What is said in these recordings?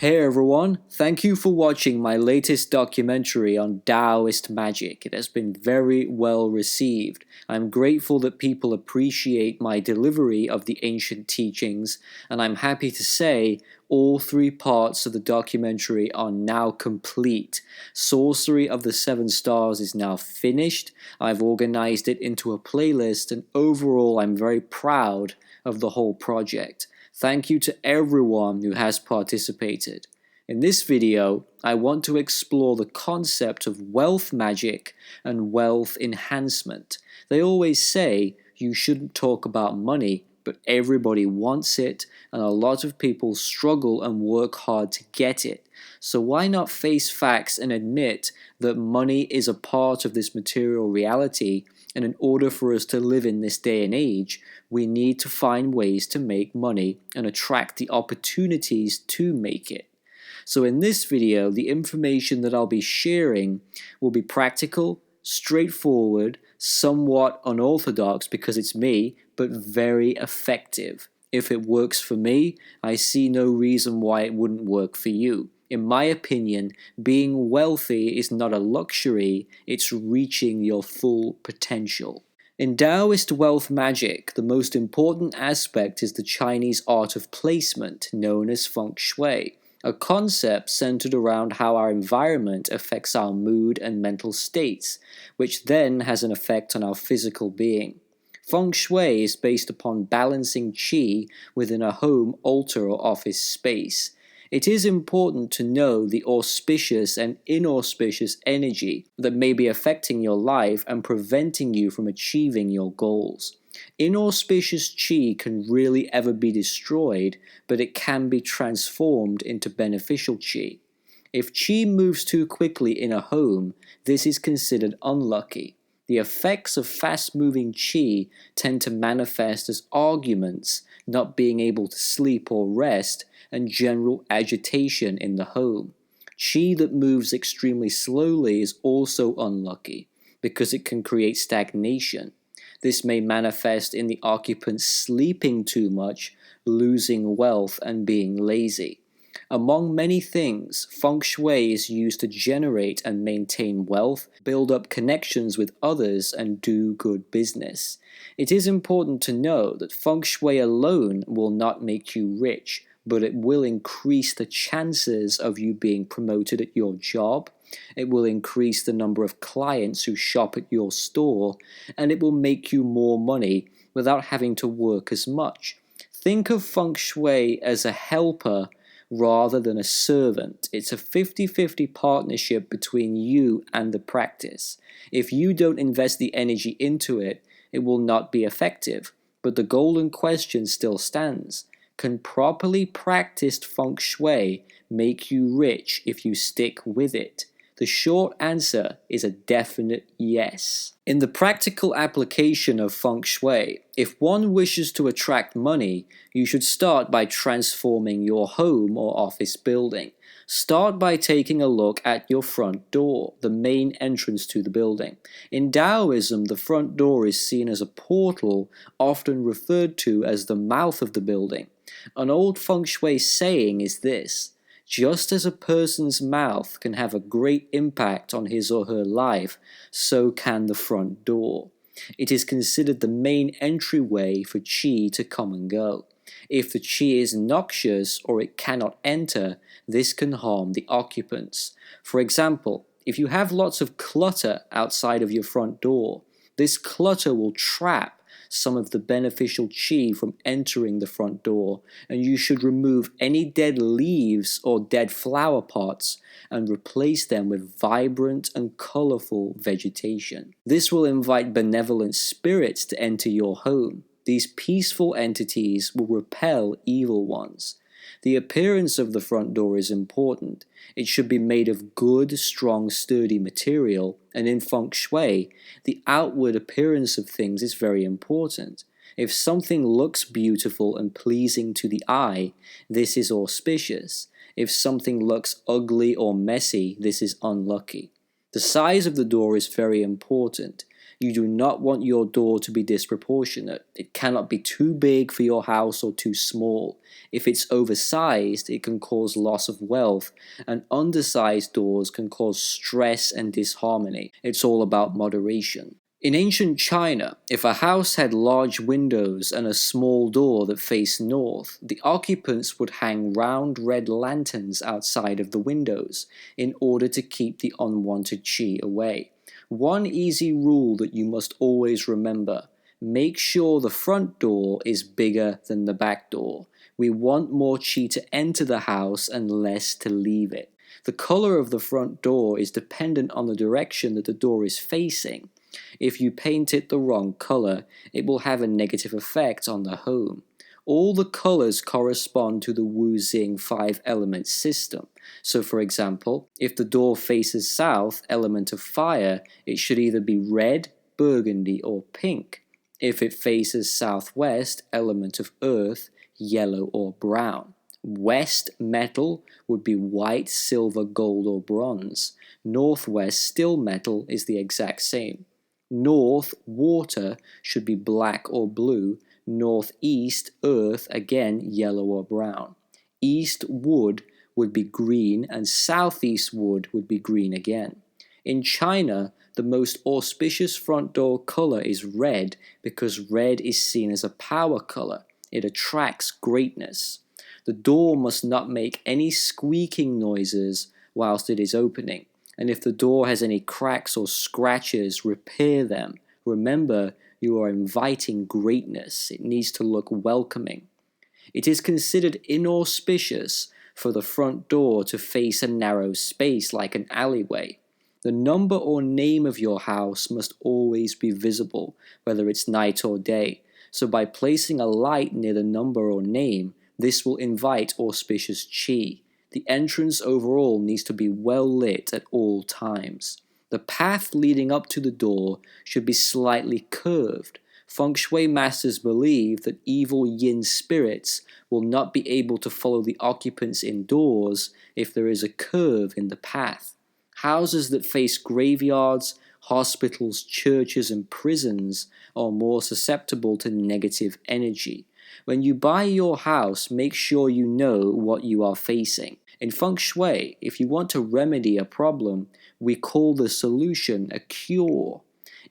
Hey everyone, thank you for watching my latest documentary on Taoist magic. It has been very well received. I'm grateful that people appreciate my delivery of the ancient teachings, and I'm happy to say all 3 parts of the documentary are now complete. Sorcery of the 7 Stars is now finished. I've organized it into a playlist, and overall I'm very proud of the whole project. Thank you to everyone who has participated. In this video, I want to explore the concept of wealth magic and wealth enhancement. They always say you shouldn't talk about money, but everybody wants it, and a lot of people struggle and work hard to get it. So why not face facts and admit that money is a part of this material reality, and in order for us to live in this day and age, we need to find ways to make money and attract the opportunities to make it. So in this video, the information that I'll be sharing will be practical, straightforward, somewhat unorthodox because it's me, but very effective. If it works for me, I see no reason why it wouldn't work for you. In my opinion, being wealthy is not a luxury, it's reaching your full potential. In Taoist Wealth Magick, the most important aspect is the Chinese art of placement, known as Feng Shui, a concept centered around how our environment affects our mood and mental states, which then has an effect on our physical being. Feng Shui is based upon balancing qi within a home, altar, or office space. It is important to know the auspicious and inauspicious energy that may be affecting your life and preventing you from achieving your goals. Inauspicious qi can really ever be destroyed, but it can be transformed into beneficial qi. If qi moves too quickly in a home, this is considered unlucky. The effects of fast-moving qi tend to manifest as arguments, not being able to sleep or rest, and general agitation in the home. Qi that moves extremely slowly is also unlucky, because it can create stagnation. This may manifest in the occupants sleeping too much, losing wealth, and being lazy. Among many things, Feng Shui is used to generate and maintain wealth, build up connections with others, and do good business. It is important to know that Feng Shui alone will not make you rich, but it will increase the chances of you being promoted at your job. It will increase the number of clients who shop at your store, and it will make you more money without having to work as much. Think of Feng Shui as a helper rather than a servant. It's a 50-50 partnership between you and the practice. If you don't invest the energy into it, it will not be effective. But the golden question still stands. Can properly practiced Feng Shui make you rich if you stick with it? The short answer is a definite yes. In the practical application of Feng Shui, if one wishes to attract money, you should start by transforming your home or office building. Start by taking a look at your front door, the main entrance to the building. In Taoism, the front door is seen as a portal, often referred to as the mouth of the building. An old Feng Shui saying is this: just as a person's mouth can have a great impact on his or her life, so can the front door. It is considered the main entryway for qi to come and go. If the qi is noxious or it cannot enter, this can harm the occupants. For example, if you have lots of clutter outside of your front door, this clutter will trap some of the beneficial qi from entering the front door, and you should remove any dead leaves or dead flower pots and replace them with vibrant and colorful vegetation. This will invite benevolent spirits to enter your home. These peaceful entities will repel evil ones. The appearance of the front door is important. It should be made of good, strong, sturdy material, and in Feng Shui, the outward appearance of things is very important. If something looks beautiful and pleasing to the eye, this is auspicious. If something looks ugly or messy, this is unlucky. The size of the door is very important. You do not want your door to be disproportionate. It cannot be too big for your house or too small. If it's oversized, it can cause loss of wealth, and undersized doors can cause stress and disharmony. It's all about moderation. In ancient China, if a house had large windows and a small door that faced north, the occupants would hang round red lanterns outside of the windows in order to keep the unwanted qi away. One easy rule that you must always remember: make sure the front door is bigger than the back door. We want more qi to enter the house and less to leave it. The color of the front door is dependent on the direction that the door is facing. If you paint it the wrong color, it will have a negative effect on the home. All the colors correspond to the Wu Xing 5-element system. So for example, if the door faces south, element of fire, it should either be red, burgundy, or pink. If it faces southwest, element of earth, yellow or brown. West metal would be white, silver, gold, or bronze. Northwest still metal is the exact same. North, water, should be black or blue. Northeast, earth, again yellow or brown. East, wood, would be green, and southeast wood would be green again. In China, the most auspicious front door color is red because red is seen as a power color. It attracts greatness. The door must not make any squeaking noises whilst it is opening. And if the door has any cracks or scratches, repair them. Remember, you are inviting greatness. It needs to look welcoming. It is considered inauspicious for the front door to face a narrow space like an alleyway. The number or name of your house must always be visible, whether it's night or day. So by placing a light near the number or name, this will invite auspicious qi. The entrance overall needs to be well lit at all times. The path leading up to the door should be slightly curved. Feng Shui masters believe that evil yin spirits will not be able to follow the occupants indoors if there is a curve in the path. Houses that face graveyards, hospitals, churches, and prisons are more susceptible to negative energy. When you buy your house, make sure you know what you are facing. In Feng Shui, if you want to remedy a problem, we call the solution a cure.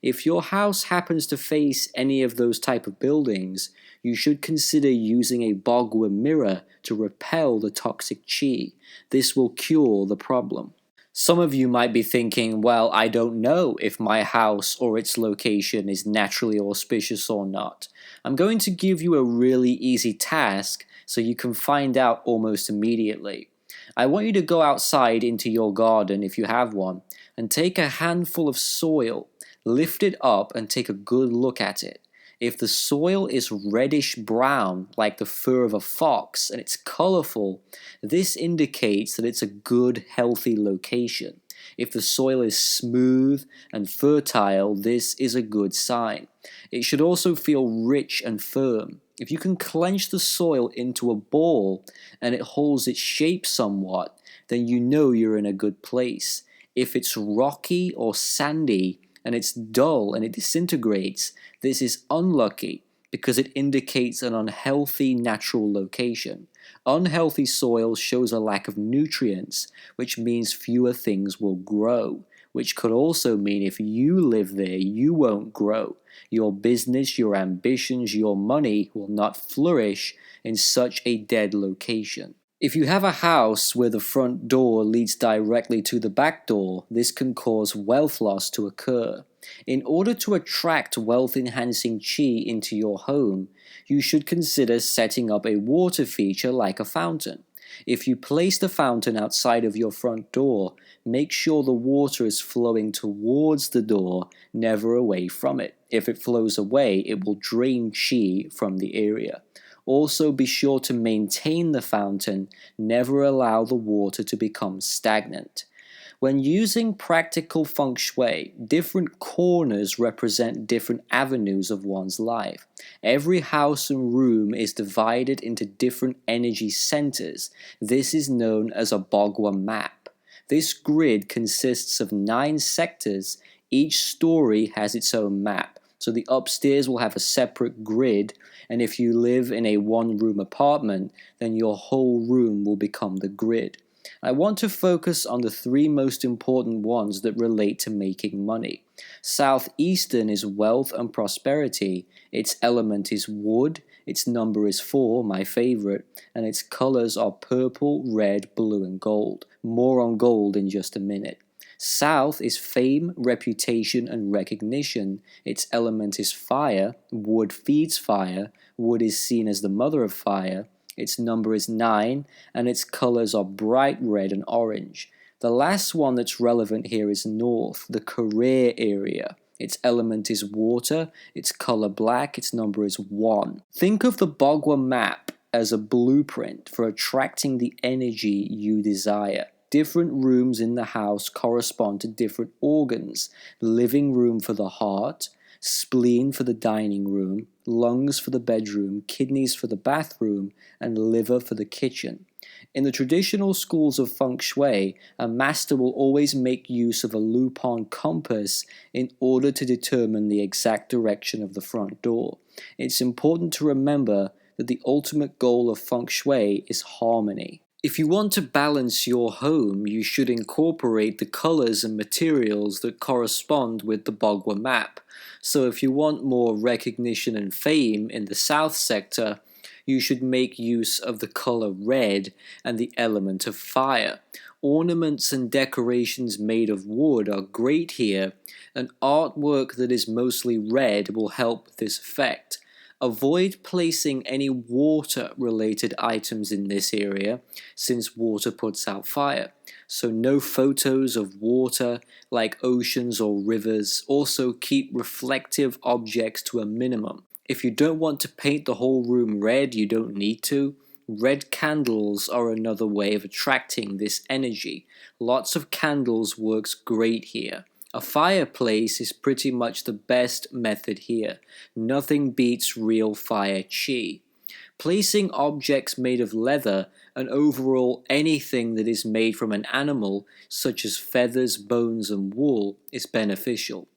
If your house happens to face any of those type of buildings, you should consider using a Bagua mirror to repel the toxic qi. This will cure the problem. Some of you might be thinking, well, I don't know if my house or its location is naturally auspicious or not. I'm going to give you a really easy task so you can find out almost immediately. I want you to go outside into your garden, if you have one, and take a handful of soil, lift it up and take a good look at it. If the soil is reddish brown, like the fur of a fox, and it's colorful, this indicates that it's a good, healthy location. If the soil is smooth and fertile, this is a good sign. It should also feel rich and firm. If you can clench the soil into a ball and it holds its shape somewhat, then you know you're in a good place. If it's rocky or sandy, and it's dull and it disintegrates, this is unlucky because it indicates an unhealthy natural location. Unhealthy soil shows a lack of nutrients, which means fewer things will grow, which could also mean if you live there, you won't grow. Your business, your ambitions, your money will not flourish in such a dead location. If you have a house where the front door leads directly to the back door, this can cause wealth loss to occur. In order to attract wealth-enhancing qi into your home, you should consider setting up a water feature like a fountain. If you place the fountain outside of your front door, make sure the water is flowing towards the door, never away from it. If it flows away, it will drain qi from the area. Also be sure to maintain the fountain, never allow the water to become stagnant. When using practical feng shui, different corners represent different avenues of one's life. Every house and room is divided into different energy centers. This is known as a Bagua map. This grid consists of 9 sectors, Each story has its own map. So the upstairs will have a separate grid, and if you live in a one-room apartment, then your whole room will become the grid. I want to focus on the three most important ones that relate to making money. Southeastern is wealth and prosperity. Its element is wood. Its number is 4, my favorite, and its colors are purple, red, blue, and gold. More on gold in just a minute. South is fame, reputation, and recognition. Its element is fire. Wood feeds fire. Wood is seen as the mother of fire. Its number is 9, and its colors are bright red and orange. The last one that's relevant here is North, the career area. Its element is water, its color black, its number is 1. Think of the Bagua map as a blueprint for attracting the energy you desire. Different rooms in the house correspond to different organs. Living room for the heart, spleen for the dining room, lungs for the bedroom, kidneys for the bathroom, and liver for the kitchen. In the traditional schools of Feng Shui, a master will always make use of a lupon compass in order to determine the exact direction of the front door. It's important to remember that the ultimate goal of Feng Shui is harmony. If you want to balance your home, you should incorporate the colors and materials that correspond with the Bagua map. So if you want more recognition and fame in the south sector, you should make use of the color red and the element of fire. Ornaments and decorations made of wood are great here, and artwork that is mostly red will help with this effect. Avoid placing any water-related items in this area, since water puts out fire. So no photos of water, like oceans or rivers. Also keep reflective objects to a minimum. If you don't want to paint the whole room red, you don't need to. Red candles are another way of attracting this energy. Lots of candles works great here. A fireplace is pretty much the best method here. Nothing beats real fire chi. Placing objects made of leather and overall anything that is made from an animal, such as feathers, bones, and wool, is beneficial.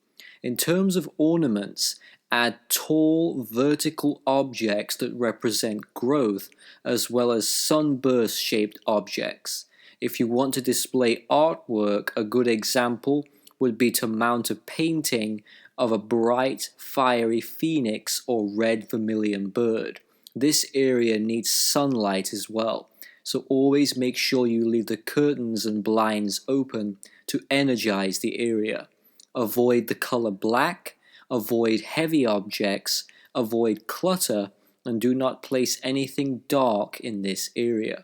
In terms of ornaments, add tall, vertical objects that represent growth, as well as sunburst-shaped objects. If you want to display artwork, a good example would be to mount a painting of a bright, fiery phoenix or red vermilion bird. This area needs sunlight as well, so always make sure you leave the curtains and blinds open to energize the area. Avoid the color black, avoid heavy objects, avoid clutter, and do not place anything dark in this area.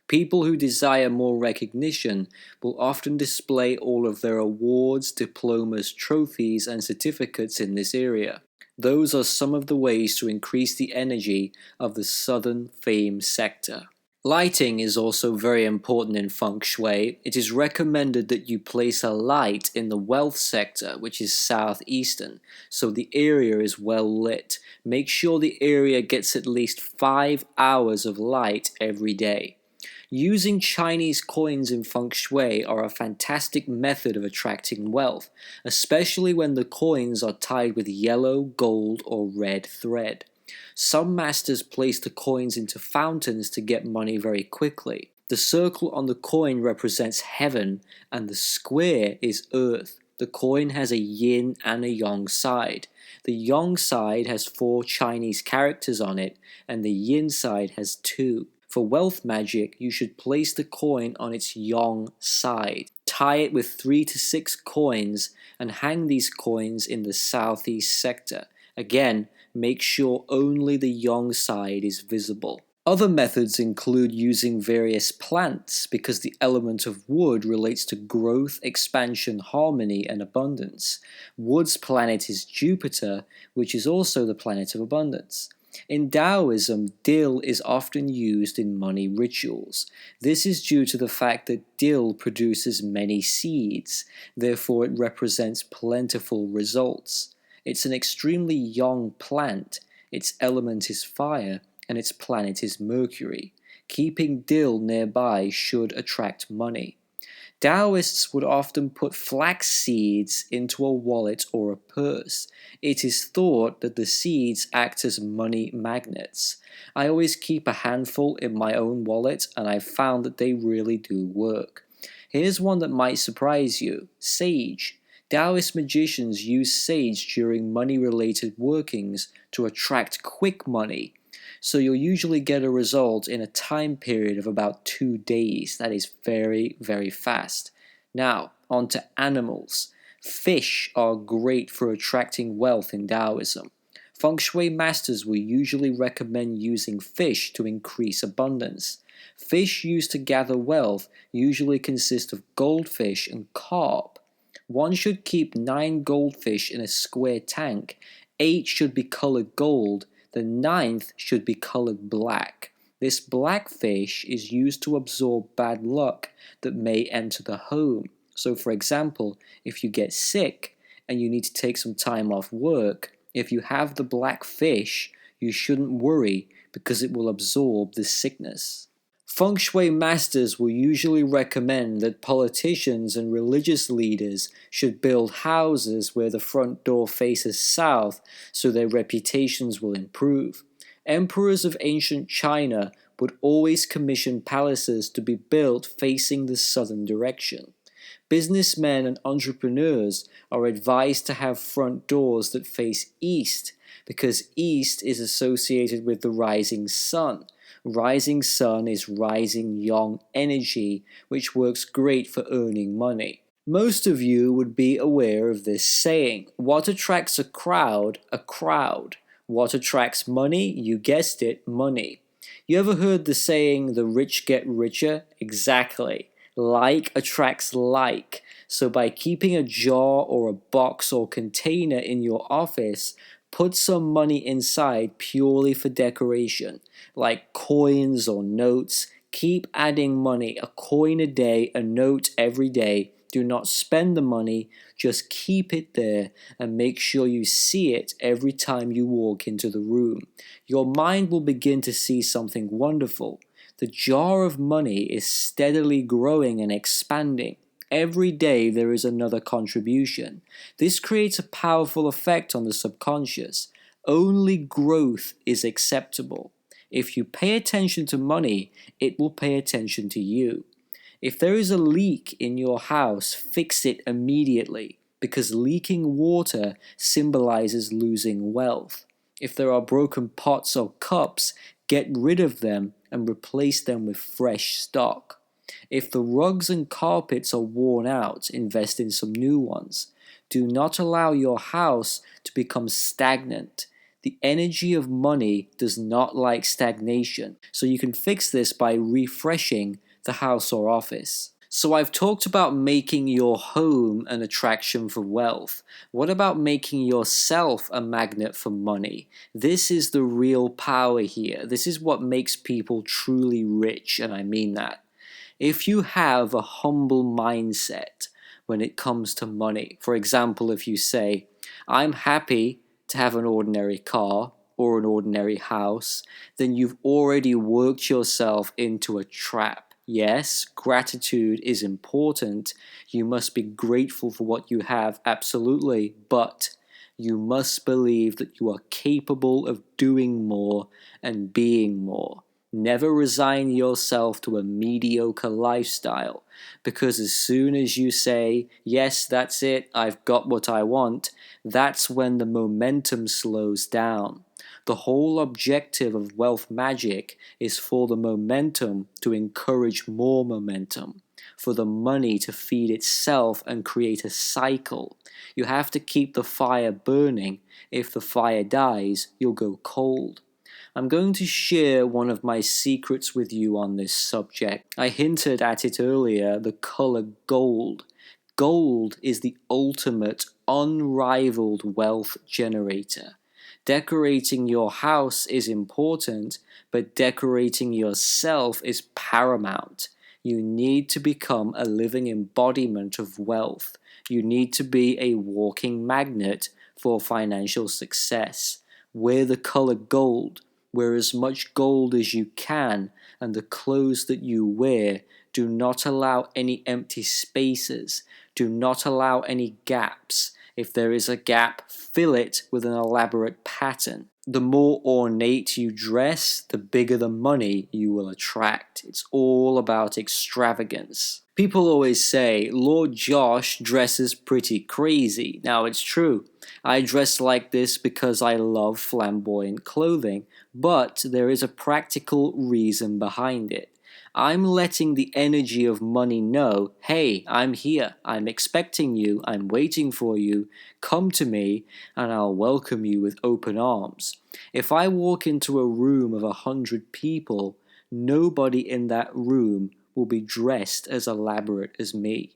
People who desire more recognition will often display all of their awards, diplomas, trophies, and certificates in this area. Those are some of the ways to increase the energy of the Southern Fame sector. Lighting is also very important in Feng Shui. It is recommended that you place a light in the wealth sector, which is southeastern, so the area is well lit. Make sure the area gets at least 5 hours of light every day. Using Chinese coins in Feng Shui are a fantastic method of attracting wealth, especially when the coins are tied with yellow, gold, or red thread. Some masters place the coins into fountains to get money very quickly. The circle on the coin represents heaven, and the square is earth. The coin has a yin and a yang side. The yang side has 4 Chinese characters on it, and the yin side has 2. For wealth magic, you should place the coin on its yang side. Tie it with 3 to 6 coins and hang these coins in the southeast sector. Again, make sure only the yang side is visible. Other methods include using various plants because the element of wood relates to growth, expansion, harmony, and abundance. Wood's planet is Jupiter, which is also the planet of abundance. In Taoism, dill is often used in money rituals. This is due to the fact that dill produces many seeds, therefore it represents plentiful results. It's an extremely young plant, its element is fire, and its planet is Mercury. Keeping dill nearby should attract money. Taoists would often put flax seeds into a wallet or a purse. It is thought that the seeds act as money magnets. I always keep a handful in my own wallet, and I've found that they really do work. Here's one that might surprise you: sage. Taoist magicians use sage during money-related workings to attract quick money. So you'll usually get a result in a time period of about 2 days. That is very, very fast. Now, on to animals. Fish are great for attracting wealth in Taoism. Feng Shui masters will usually recommend using fish to increase abundance. Fish used to gather wealth usually consist of goldfish and carp. One should keep 9 goldfish in a square tank. 8 should be colored gold. The 9th should be colored black. This black fish is used to absorb bad luck that may enter the home. So for example, if you get sick and you need to take some time off work, if you have the black fish, you shouldn't worry because it will absorb the sickness. Feng Shui masters will usually recommend that politicians and religious leaders should build houses where the front door faces south so their reputations will improve. Emperors of ancient China would always commission palaces to be built facing the southern direction. Businessmen and entrepreneurs are advised to have front doors that face east because east is associated with the rising sun. Rising sun is rising young energy, which works great for earning money. Most of you would be aware of this saying: what attracts a crowd? A crowd. What attracts money? You guessed it, money. You ever heard the saying, the rich get richer? Exactly. Like attracts like. So by keeping a jar or a box or container in your office, put some money inside purely for decoration, like coins or notes. Keep adding money, a coin a day, a note every day. Do not spend the money, just keep it there and make sure you see it every time you walk into the room. Your mind will begin to see something wonderful. The jar of money is steadily growing and expanding. Every day there is another contribution. This creates a powerful effect on the subconscious. Only growth is acceptable. If you pay attention to money, it will pay attention to you. If there is a leak in your house, fix it immediately, because leaking water symbolizes losing wealth. If there are broken pots or cups, get rid of them and replace them with fresh stock. If the rugs and carpets are worn out, invest in some new ones. Do not allow your house to become stagnant. The energy of money does not like stagnation, so you can fix this by refreshing the house or office. So I've talked about making your home an attraction for wealth. What about making yourself a magnet for money? This is the real power here. This is what makes people truly rich, and I mean that. If you have a humble mindset when it comes to money, for example, if you say, I'm happy to have an ordinary car or an ordinary house, then you've already worked yourself into a trap. Yes, gratitude is important. You must be grateful for what you have, absolutely, but you must believe that you are capable of doing more and being more. Never resign yourself to a mediocre lifestyle, because as soon as you say, yes, that's it, I've got what I want, that's when the momentum slows down. The whole objective of wealth magic is for the momentum to encourage more momentum, for the money to feed itself and create a cycle. You have to keep the fire burning. If the fire dies, you'll go cold. I'm going to share one of my secrets with you on this subject. I hinted at it earlier, the color gold. Gold is the ultimate, unrivaled wealth generator. Decorating your house is important, but decorating yourself is paramount. You need to become a living embodiment of wealth. You need to be a walking magnet for financial success. Wear the color gold. Wear as much gold as you can and the clothes that you wear. Do not allow any empty spaces. Do not allow any gaps. If there is a gap, fill it with an elaborate pattern. The more ornate you dress, the bigger the money you will attract. It's all about extravagance. People always say, Lord Josh dresses pretty crazy. Now it's true. I dress like this because I love flamboyant clothing, but there is a practical reason behind it. I'm letting the energy of money know, hey, I'm here, I'm expecting you, I'm waiting for you, come to me, and I'll welcome you with open arms. If I walk into a room of 100 people, nobody in that room will be dressed as elaborate as me.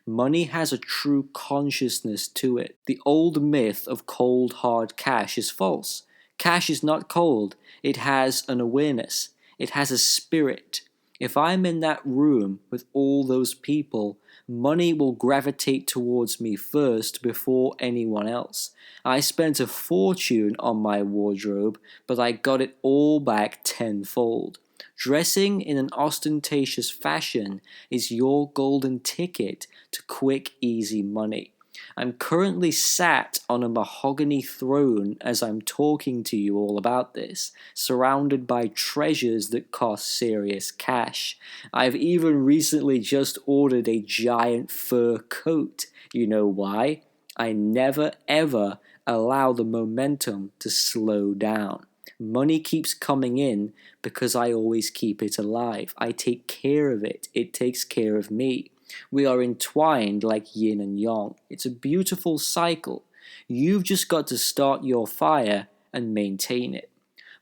Money has a true consciousness to it. The old myth of cold hard cash is false. Cash is not cold, it has an awareness, it has a spirit. If I'm in that room with all those people, money will gravitate towards me first before anyone else. I spent a fortune on my wardrobe, but I got it all back tenfold. Dressing in an ostentatious fashion is your golden ticket to quick, easy money. I'm currently sat on a mahogany throne as I'm talking to you all about this, surrounded by treasures that cost serious cash. I've even recently just ordered a giant fur coat. You know why? I never ever allow the momentum to slow down. Money keeps coming in because I always keep it alive. I take care of it. It takes care of me. We are entwined like yin and yang. It's a beautiful cycle. You've just got to start your fire and maintain it.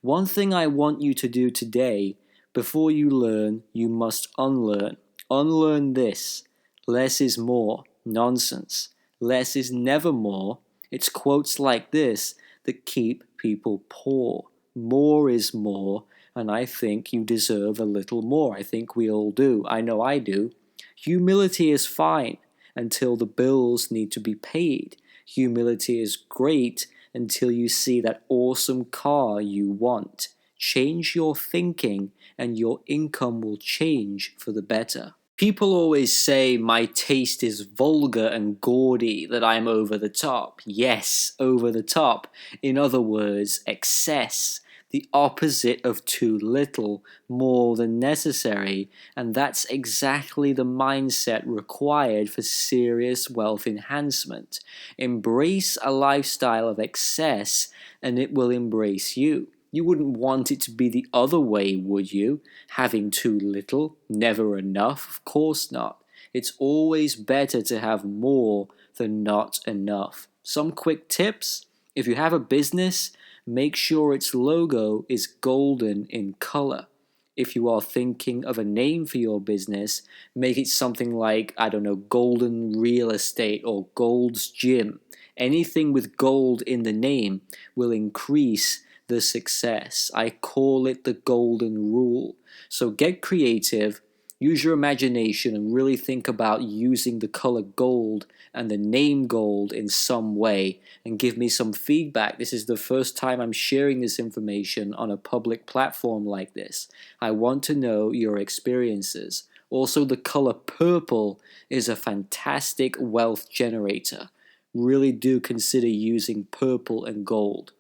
One thing I want you to do today, before you learn, you must unlearn. Unlearn this. Less is more. Nonsense. Less is never more. It's quotes like this that keep people poor. More is more, and I think you deserve a little more. I think we all do. I know I do. Humility is fine until the bills need to be paid. Humility is great until you see that awesome car you want. Change your thinking and your income will change for the better. People always say my taste is vulgar and gaudy, that I'm over the top. Yes, over the top. In other words, excess. The opposite of too little, more than necessary, and that's exactly the mindset required for serious wealth enhancement. Embrace a lifestyle of excess, and it will embrace you. You wouldn't want it to be the other way, would you? Having too little, never enough? Of course not. It's always better to have more than not enough. Some quick tips: if you have a business, make sure its logo is golden in color. If you are thinking of a name for your business, make it something like, I don't know, Golden Real Estate or Gold's Gym. Anything with gold in the name will increase the success. I call it the golden rule. So get creative, use your imagination, and really think about using the color gold and the name gold in some way, and give me some feedback. This is the first time I'm sharing this information on a public platform like this. I want to know your experiences. Also, the color purple is a fantastic wealth generator. Really do consider using purple and gold.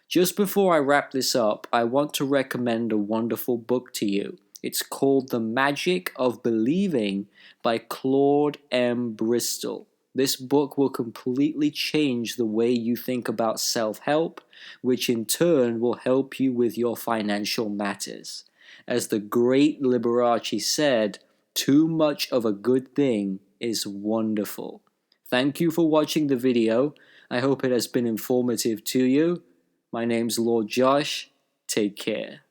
Just before I wrap this up, I want to recommend a wonderful book to you. It's called The Magic of Believing by Claude M. Bristol. This book will completely change the way you think about self-help, which in turn will help you with your financial matters. As the great Liberace said, too much of a good thing is wonderful. Thank you for watching the video. I hope it has been informative to you. My name's Lord Josh. Take care.